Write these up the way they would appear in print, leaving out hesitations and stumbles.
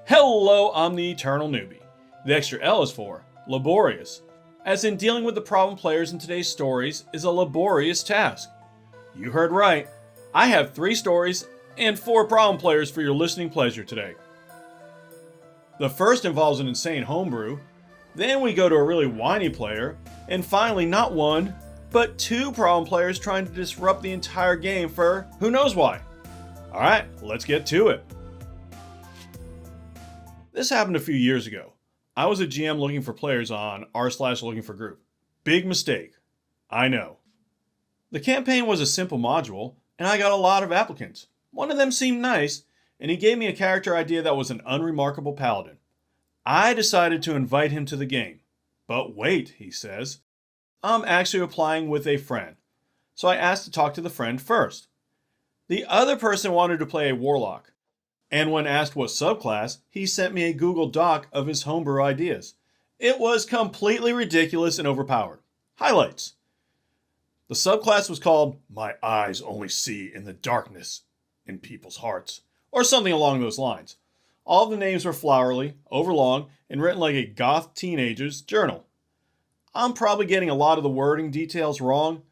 Hello, I'm the Eternal Newbie. The extra L is for laborious, as in dealing with the problem players in today's stories is a laborious task. You heard right, I have 3 stories and 4 problem players for your listening pleasure today. The first involves an insane homebrew, then we go to a really whiny player, and finally not 1, but 2 problem players trying to disrupt the entire game for who knows why. Alright, let's get to it. This happened a few years ago. I was a GM looking for players on r/looking for group. Big mistake. I know. The campaign was a simple module, and I got a lot of applicants. One of them seemed nice, and he gave me a character idea that was an unremarkable paladin. I decided to invite him to the game. But wait, he says. I'm actually applying with a friend. So I asked to talk to the friend first. The other person wanted to play a warlock. And when asked what subclass, he sent me a Google Doc of his homebrew ideas. It was completely ridiculous and overpowered. Highlights. The subclass was called My Eyes Only See in the Darkness in People's Hearts, or something along those lines. All of the names were flowery, overlong, and written like a goth teenager's journal. I'm probably getting a lot of the wording details wrong.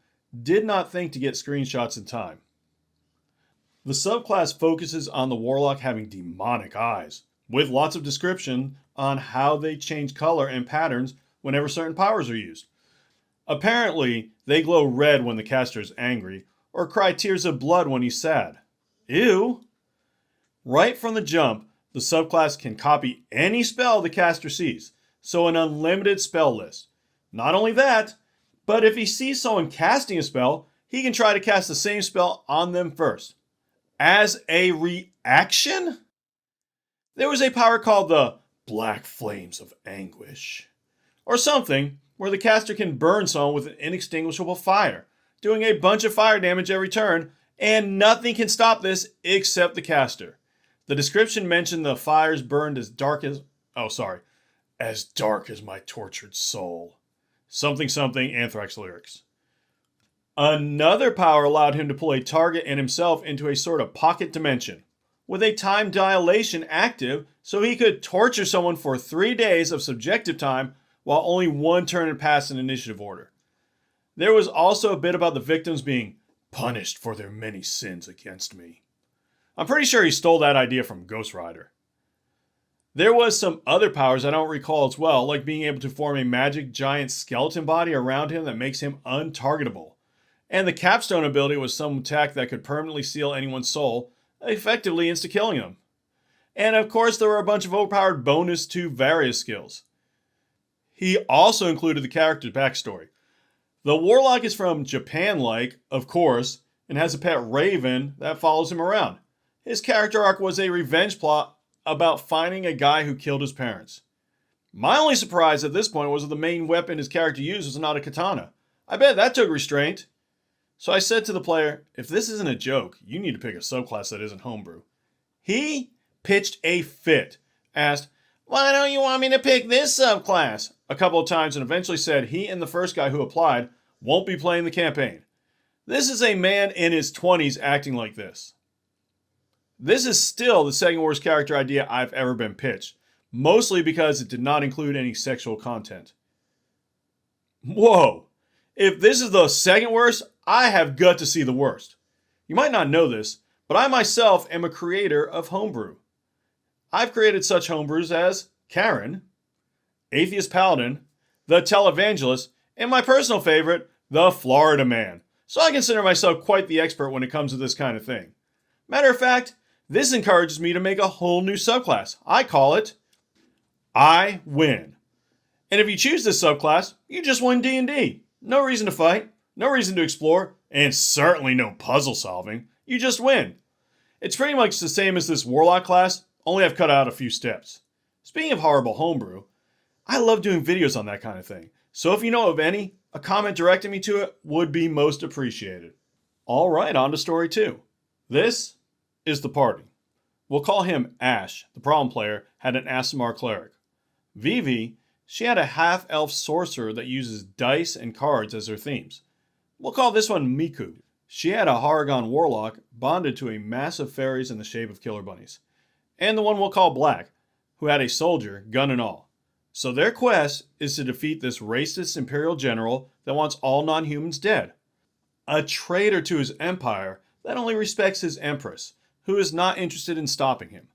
Did not think to get screenshots in time. The subclass focuses on the warlock having demonic eyes, with lots of description on how they change color and patterns whenever certain powers are used. Apparently, they glow red when the caster is angry, or cry tears of blood when he's sad. Ew! Right from the jump, the subclass can copy any spell the caster sees, so an unlimited spell list. Not only that, but if he sees someone casting a spell, he can try to cast the same spell on them first. As a reaction? There was a power called the Black Flames of Anguish, or something, where the caster can burn someone with an inextinguishable fire, doing a bunch of fire damage every turn, and nothing can stop this except the caster. The description mentioned the fires burned as dark as my tortured soul. Something something Anthrax lyrics. Another power allowed him to pull a target and himself into a sort of pocket dimension, with a time dilation active so he could torture someone for 3 days of subjective time while only 1 turn had passed in initiative order. There was also a bit about the victims being punished for their many sins against me. I'm pretty sure he stole that idea from Ghost Rider. There was some other powers I don't recall as well, like being able to form a magic giant skeleton body around him that makes him untargetable. And the capstone ability was some attack that could permanently seal anyone's soul, effectively insta-killing them. And of course there were a bunch of overpowered bonus to various skills. He also included the character's backstory. The warlock is from Japan of course, and has a pet raven that follows him around. His character arc was a revenge plot about finding a guy who killed his parents. My only surprise at this point was that the main weapon his character used was not a katana. I bet that took restraint. So I said to the player, if this isn't a joke, you need to pick a subclass that isn't homebrew. He pitched a fit, asked, why don't you want me to pick this subclass? A couple of times, and eventually said he and the first guy who applied won't be playing the campaign. This is a man in his 20s acting like this. This is still the second worst character idea I've ever been pitched, mostly because it did not include any sexual content. Whoa! If this is the second worst, I have got to see the worst. You might not know this, but I myself am a creator of homebrew. I've created such homebrews as Karen, Atheist Paladin, the Televangelist, and my personal favorite, the Florida Man. So I consider myself quite the expert when it comes to this kind of thing. Matter of fact, this encourages me to make a whole new subclass. I call it I Win. And if you choose this subclass, you just win D&D. No reason to fight, no reason to explore, and certainly no puzzle solving. You just win. It's pretty much the same as this warlock class, only I've cut out a few steps. Speaking of horrible homebrew, I love doing videos on that kind of thing. So if you know of any, a comment directing me to it would be most appreciated. Alright, on to story 2. This is the party. We'll call him Ash. The problem player had an Aasimar cleric. Vivi, she had a half-elf sorcerer that uses dice and cards as her themes. We'll call this one Miku. She had a Haragon warlock bonded to a mass of fairies in the shape of killer bunnies. And the one we'll call Black. who had a soldier, gun and all. So their quest is to defeat this racist imperial general that wants all non-humans dead. A traitor to his empire that only respects his empress, who is not interested in stopping him.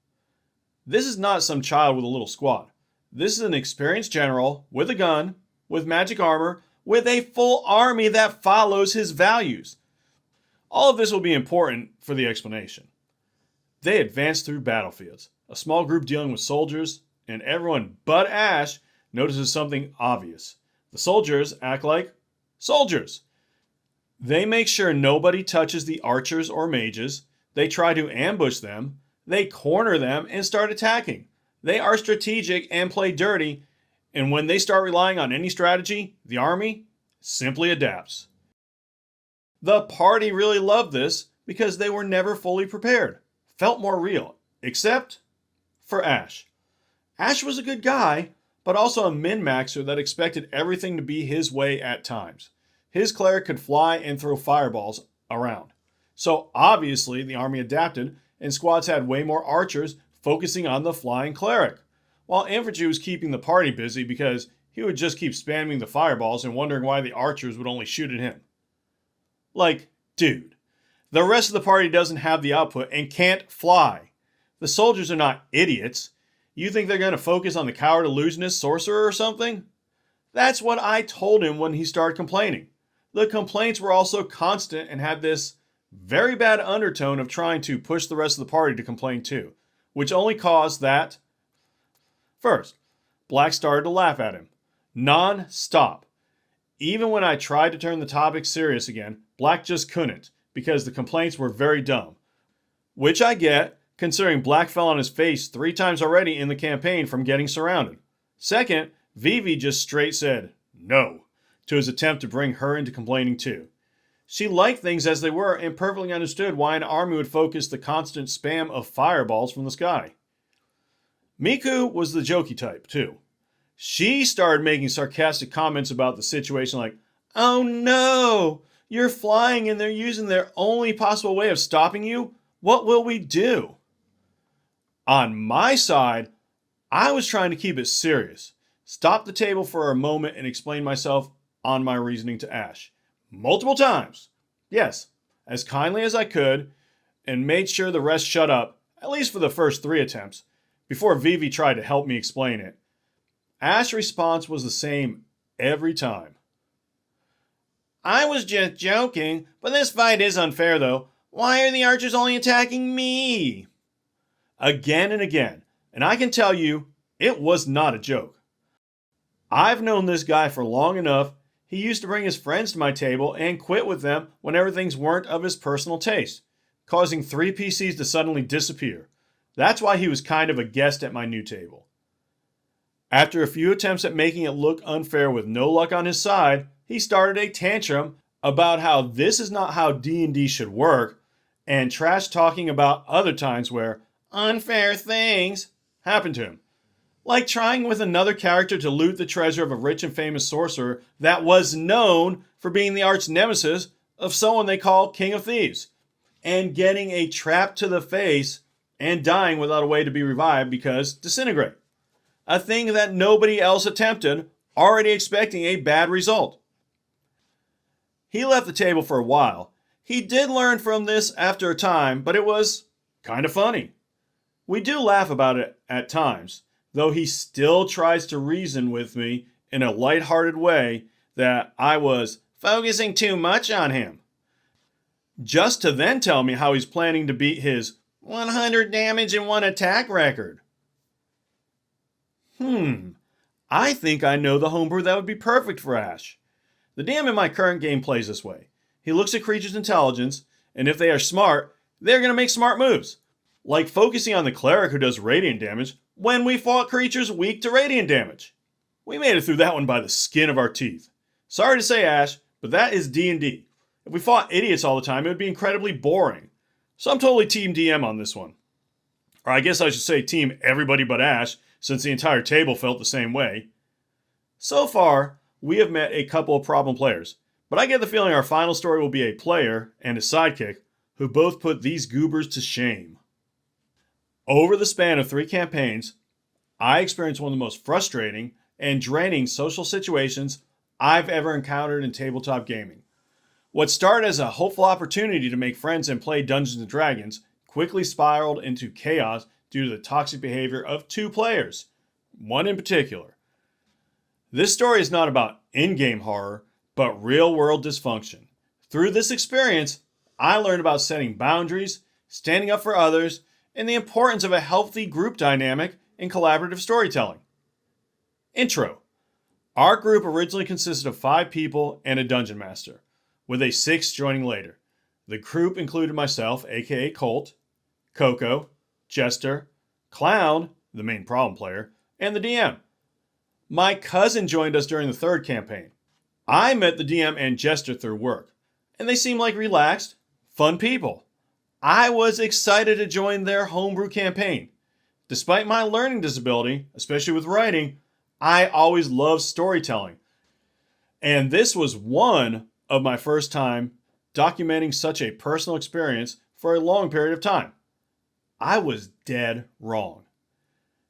This is not some child with a little squad. This is an experienced general with a gun, with magic armor, with a full army that follows his values. All of this will be important for the explanation. They advance through battlefields, a small group dealing with soldiers, and everyone but Ash notices something obvious. The soldiers act like soldiers. They make sure nobody touches the archers or mages. They try to ambush them. They corner them and start attacking. They are strategic and play dirty, and when they start relying on any strategy, the army simply adapts. The party really loved this because they were never fully prepared. Felt more real, except for Ash. Ash was a good guy, but also a min-maxer that expected everything to be his way at times. His cleric could fly and throw fireballs around. So obviously the army adapted, and squads had way more archers focusing on the flying cleric, while infantry was keeping the party busy because he would just keep spamming the fireballs and wondering why the archers would only shoot at him. Like, dude, the rest of the party doesn't have the output and can't fly. The soldiers are not idiots. You think they're going to focus on the coward illusionist sorcerer or something? That's what I told him when he started complaining. The complaints were also constant and had this very bad undertone of trying to push the rest of the party to complain too, which only caused that. First, Black started to laugh at him. Non-stop. Even when I tried to turn the topic serious again, Black just couldn't, because the complaints were very dumb. Which I get, considering Black fell on his face 3 times already in the campaign from getting surrounded. Second, Vivi just straight said no to his attempt to bring her into complaining too. She liked things as they were and perfectly understood why an army would focus the constant spam of fireballs from the sky. Miku was the jokey type too. She started making sarcastic comments about the situation like, "Oh no, you're flying and they're using their only possible way of stopping you? What will we do?" On my side, I was trying to keep it serious. Stop the table for a moment and explain myself on my reasoning to Ash. Multiple times. Yes, as kindly as I could, and made sure the rest shut up, at least for the first 3 attempts, before Vivi tried to help me explain it. Ash's response was the same every time. "I was just joking, but this fight is unfair though. Why are the archers only attacking me?" Again and again, and I can tell you, it was not a joke. I've known this guy for long enough. He used to bring his friends to my table and quit with them whenever things weren't of his personal taste, causing 3 PCs to suddenly disappear. That's why he was kind of a guest at my new table. After a few attempts at making it look unfair with no luck on his side, he started a tantrum about how this is not how D&D should work, and trash talking about other times where unfair things happened to him. Like trying with another character to loot the treasure of a rich and famous sorcerer that was known for being the arch nemesis of someone they call King of Thieves, and getting a trap to the face and dying without a way to be revived because disintegrate. A thing that nobody else attempted, already expecting a bad result. He left the table for a while. He did learn from this after a time, but it was kind of funny. We do laugh about it at times, though he still tries to reason with me in a lighthearted way that I was focusing too much on him. Just to then tell me how he's planning to beat his 100 damage and 1 attack record. I think I know the homebrew that would be perfect for Ash. The DM in my current game plays this way. He looks at creatures' intelligence, and if they are smart, they're going to make smart moves. Like focusing on the cleric who does radiant damage when we fought creatures weak to radiant damage. We made it through that one by the skin of our teeth. Sorry to say, Ash, but that is D&D. If we fought idiots all the time, it would be incredibly boring. So I'm totally Team DM on this one. Or I guess I should say Team everybody but Ash, since the entire table felt the same way. So far, we have met a couple of problem players, but I get the feeling our final story will be a player and a sidekick who both put these goobers to shame. Over the span of 3 campaigns, I experienced one of the most frustrating and draining social situations I've ever encountered in tabletop gaming. What started as a hopeful opportunity to make friends and play Dungeons & Dragons quickly spiraled into chaos due to the toxic behavior of two players, one in particular. This story is not about in-game horror, but real-world dysfunction. Through this experience, I learned about setting boundaries, standing up for others, and the importance of a healthy group dynamic in collaborative storytelling. Intro. Our group originally consisted of 5 people and a dungeon master, with a 6th joining later. The group included myself, aka Colt, Coco, Jester, Clown, the main problem player, and the DM. My cousin joined us during the 3rd campaign. I met the DM and Jester through work, and they seemed like relaxed, fun people. I was excited to join their homebrew campaign. Despite my learning disability, especially with writing, I always loved storytelling. And this was one of my first time documenting such a personal experience for a long period of time. I was dead wrong.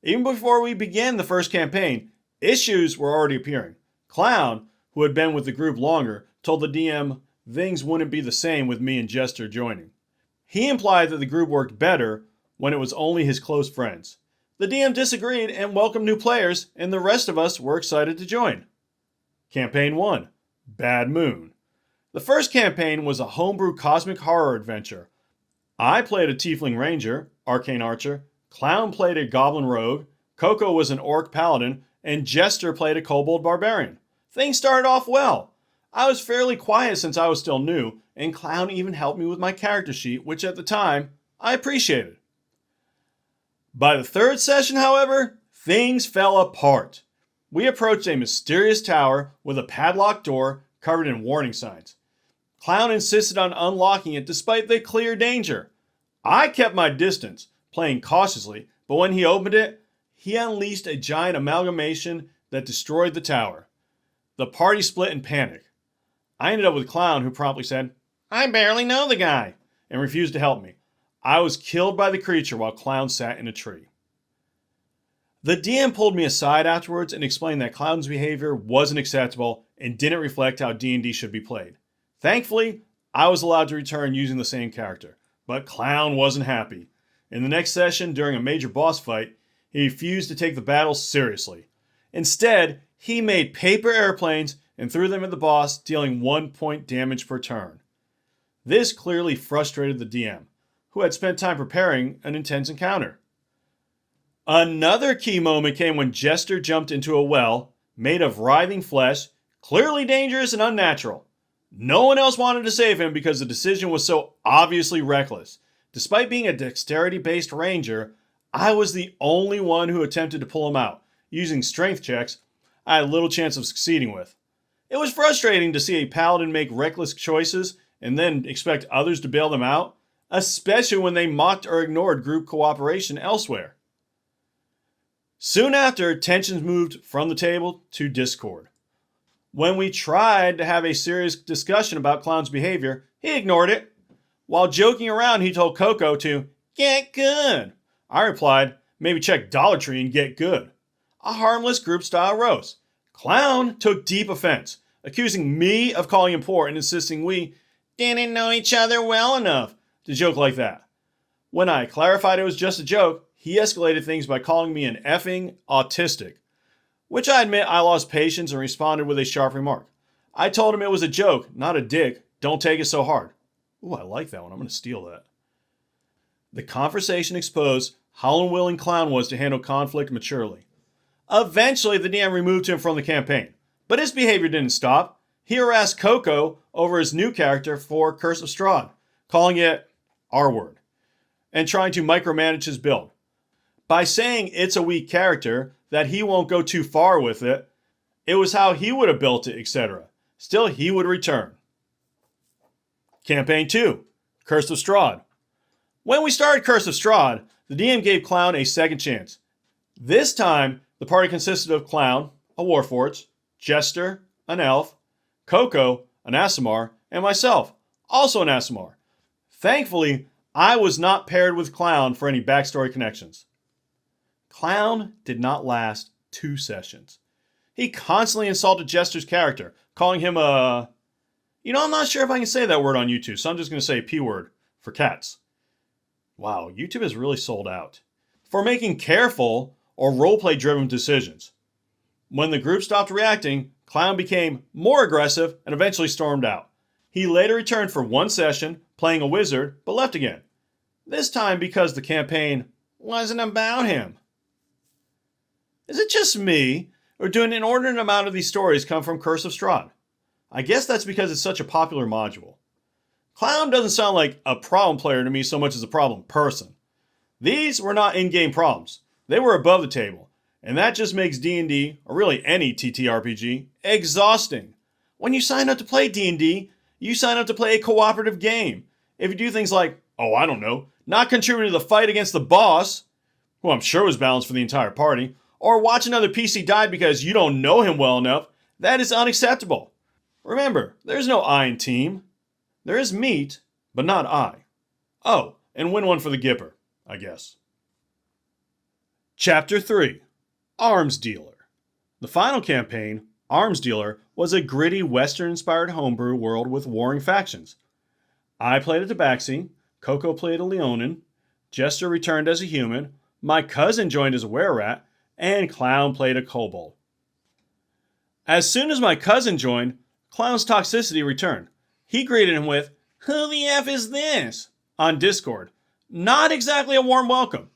Even before we began the first campaign, issues were already appearing. Clown, who had been with the group longer, told the DM things wouldn't be the same with me and Jester joining. He implied that the group worked better when it was only his close friends. The DM disagreed and welcomed new players, and the rest of us were excited to join. Campaign 1, Bad Moon. The first campaign was a homebrew cosmic horror adventure. I played a tiefling ranger, arcane archer, Clown played a goblin rogue, Coco was an orc paladin, and Jester played a kobold barbarian. Things started off well. I was fairly quiet since I was still new, and Clown even helped me with my character sheet, which at the time, I appreciated. By the 3rd session, however, things fell apart. We approached a mysterious tower with a padlocked door covered in warning signs. Clown insisted on unlocking it despite the clear danger. I kept my distance, playing cautiously, but when he opened it, he unleashed a giant amalgamation that destroyed the tower. The party split in panic. I ended up with Clown, who promptly said, "I barely know the guy," and refused to help me. I was killed by the creature while Clown sat in a tree. The DM pulled me aside afterwards and explained that Clown's behavior wasn't acceptable and didn't reflect how D&D should be played. Thankfully, I was allowed to return using the same character, but Clown wasn't happy. In the next session, during a major boss fight, he refused to take the battle seriously. Instead, he made paper airplanes and threw them at the boss, dealing 1 point damage per turn. This clearly frustrated the DM, who had spent time preparing an intense encounter. Another key moment came when Jester jumped into a well made of writhing flesh, clearly dangerous and unnatural. No one else wanted to save him because the decision was so obviously reckless. Despite being a dexterity-based ranger, I was the only one who attempted to pull him out, using strength checks I had little chance of succeeding with. It was frustrating to see a paladin make reckless choices and then expect others to bail them out, especially when they mocked or ignored group cooperation elsewhere. Soon after, tensions moved from the table to discord. When we tried to have a serious discussion about Clown's behavior, he ignored it. While joking around, he told Coco to get good. I replied, maybe check Dollar Tree and get good. A harmless group-style roast. Clown took deep offense, accusing me of calling him poor and insisting we didn't know each other well enough to joke like that. When I clarified it was just a joke, he escalated things by calling me an effing autistic, which I admit I lost patience and responded with a sharp remark. I told him it was a joke, not a dick. Don't take it so hard. Ooh, I like that one. I'm going to steal that. The conversation exposed how unwilling Clown was to handle conflict maturely. Eventually, the DM removed him from the campaign, but his behavior didn't stop. He harassed Coco over his new character for Curse of Strahd, calling it R-word, and trying to micromanage his build. By saying it's a weak character, that he won't go too far with it, it was how he would have built it, etc. Still, he would return. Campaign 2, Curse of Strahd. When we started Curse of Strahd, the DM gave Clown a second chance. This time, the party consisted of Clown, a Warforged, Jester, an Elf, Coco, an Aasimar, and myself, also an Aasimar. Thankfully, I was not paired with Clown for any backstory connections. Clown did not last 2 sessions. He constantly insulted Jester's character, calling him a... I'm not sure if I can say that word on YouTube, so I'm just going to say P word for cats. Wow, YouTube is really sold out. For making careful or roleplay driven decisions. When the group stopped reacting, Clown became more aggressive and eventually stormed out. He later returned for 1 session, playing a wizard, but left again. This time because the campaign wasn't about him. Is it just me, or do an inordinate amount of these stories come from Curse of Strahd? I guess that's because it's such a popular module. Clown doesn't sound like a problem player to me so much as a problem person. These were not in-game problems. They were above the table. And that just makes D&D, or really any TTRPG, exhausting. When you sign up to play D&D, you sign up to play a cooperative game. If you do things like, not contribute to the fight against the boss, who I'm sure was balanced for the entire party, or watch another PC die because you don't know him well enough, that is unacceptable. Remember, there's no I in team. There is meat, but not I. Oh, and win one for the Gipper, I guess. Chapter 3. Arms Dealer. The final campaign, Arms Dealer, was a gritty Western-inspired homebrew world with warring factions. I played a Tabaxi, Coco played a Leonin, Jester returned as a human, my cousin joined as a were-rat, and Clown played a kobold. As soon as my cousin joined, Clown's toxicity returned. He greeted him with, "Who the F is this?" on Discord. Not exactly a warm welcome.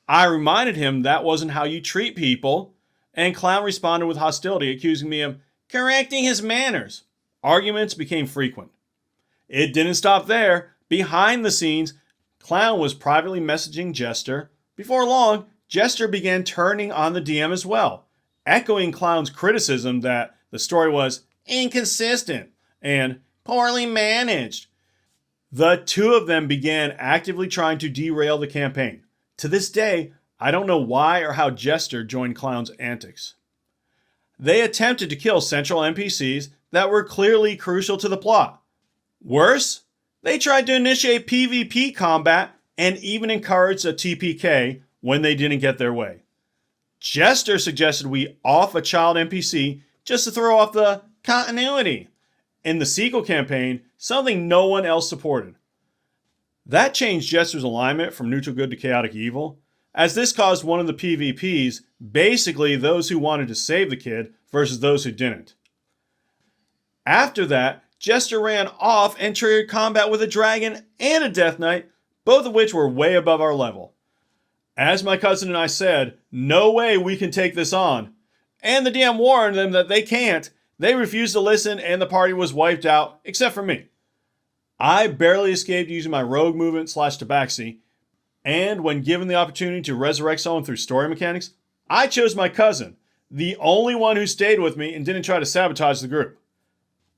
I reminded him that wasn't how you treat people, and Clown responded with hostility, accusing me of correcting his manners. Arguments became frequent. It didn't stop there. Behind the scenes, Clown was privately messaging Jester. Before long, Jester began turning on the DM as well, echoing Clown's criticism that the story was inconsistent and poorly managed. The two of them began actively trying to derail the campaign. To this day, I don't know why or how Jester joined Clown's antics. They attempted to kill central NPCs that were clearly crucial to the plot. Worse, they tried to initiate PvP combat and even encouraged a TPK when they didn't get their way. Jester suggested we off a child NPC just to throw off the continuity in the sequel campaign, something no one else supported. That changed Jester's alignment from neutral good to chaotic evil, as this caused one of the PvPs, basically those who wanted to save the kid versus those who didn't. After that, Jester ran off and triggered combat with a dragon and a Death Knight, both of which were way above our level. As my cousin and I said, no way we can take this on. And the DM warned them that they can't. They refused to listen and the party was wiped out, except for me. I barely escaped using my rogue movement / tabaxi, and when given the opportunity to resurrect someone through story mechanics, I chose my cousin, the only one who stayed with me and didn't try to sabotage the group.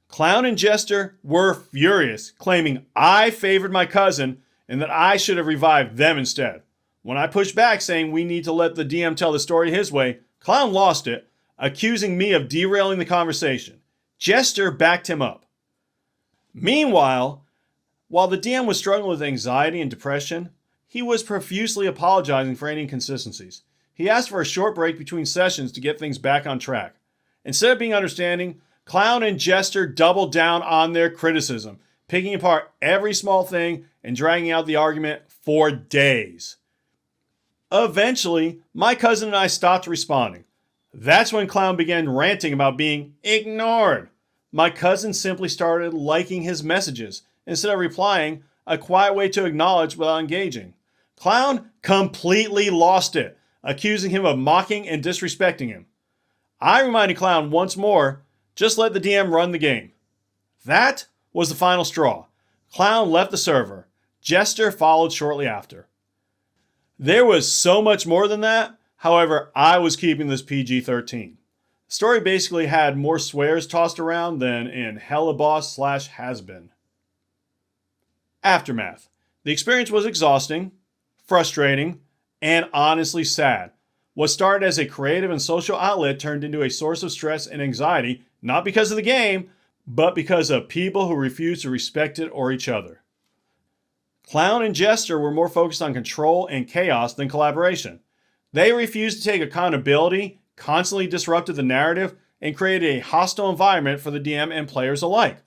Clown and Jester were furious, claiming I favored my cousin and that I should have revived them instead. When I pushed back saying we need to let the DM tell the story his way, Clown lost it, accusing me of derailing the conversation. Jester backed him up. Meanwhile, while the DM was struggling with anxiety and depression, he was profusely apologizing for any inconsistencies. He asked for a short break between sessions to get things back on track. Instead of being understanding, Clown and Jester doubled down on their criticism, picking apart every small thing and dragging out the argument for days. Eventually, my cousin and I stopped responding. That's when Clown began ranting about being ignored. My cousin simply started liking his messages instead of replying, a quiet way to acknowledge without engaging. Clown completely lost it, accusing him of mocking and disrespecting him. I reminded Clown once more, just let the DM run the game. That was the final straw. Clown left the server. Jester followed shortly after. There was so much more than that. However, I was keeping this PG-13. The story basically had more swears tossed around than in Hellaboss / Has-Been. Aftermath. The experience was exhausting, frustrating, and honestly sad. What started as a creative and social outlet turned into a source of stress and anxiety, not because of the game, but because of people who refused to respect it or each other. Clown and Jester were more focused on control and chaos than collaboration. They refused to take accountability, constantly disrupted the narrative, and created a hostile environment for the DM and players alike.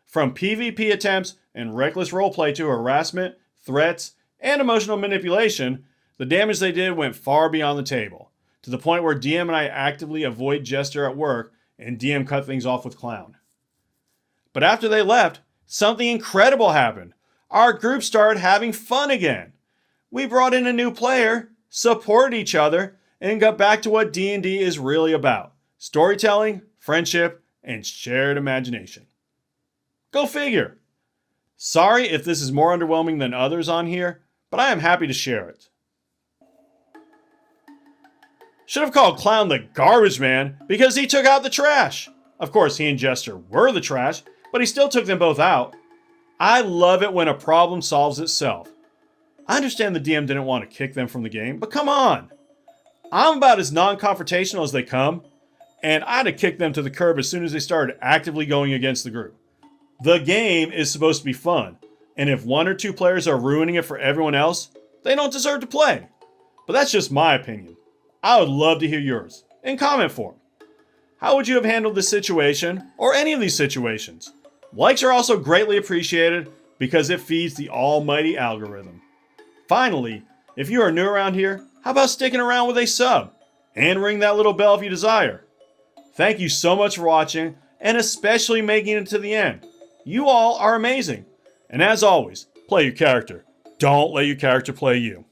From PvP attempts and reckless roleplay to harassment, threats, and emotional manipulation, the damage they did went far beyond the table, to the point where DM and I actively avoid Jester at work and DM cut things off with Clown. But after they left, something incredible happened. Our group started having fun again. We brought in a new player, supported each other, and got back to what D&D is really about. Storytelling, friendship, and shared imagination. Go figure. Sorry if this is more underwhelming than others on here, but I am happy to share it. Should have called Clown the garbage man because he took out the trash. Of course, he and Jester were the trash, but he still took them both out. I love it when a problem solves itself. I understand the DM didn't want to kick them from the game, but come on. I'm about as non-confrontational as they come, and I'd have kicked them to the curb as soon as they started actively going against the group. The game is supposed to be fun, and if one or two players are ruining it for everyone else, they don't deserve to play. But that's just my opinion. I would love to hear yours, in comment form. How would you have handled this situation, or any of these situations? Likes are also greatly appreciated because it feeds the almighty algorithm. Finally, if you are new around here, how about sticking around with a sub? And ring that little bell if you desire. Thank you so much for watching, and especially making it to the end. You all are amazing. And as always, play your character. Don't let your character play you.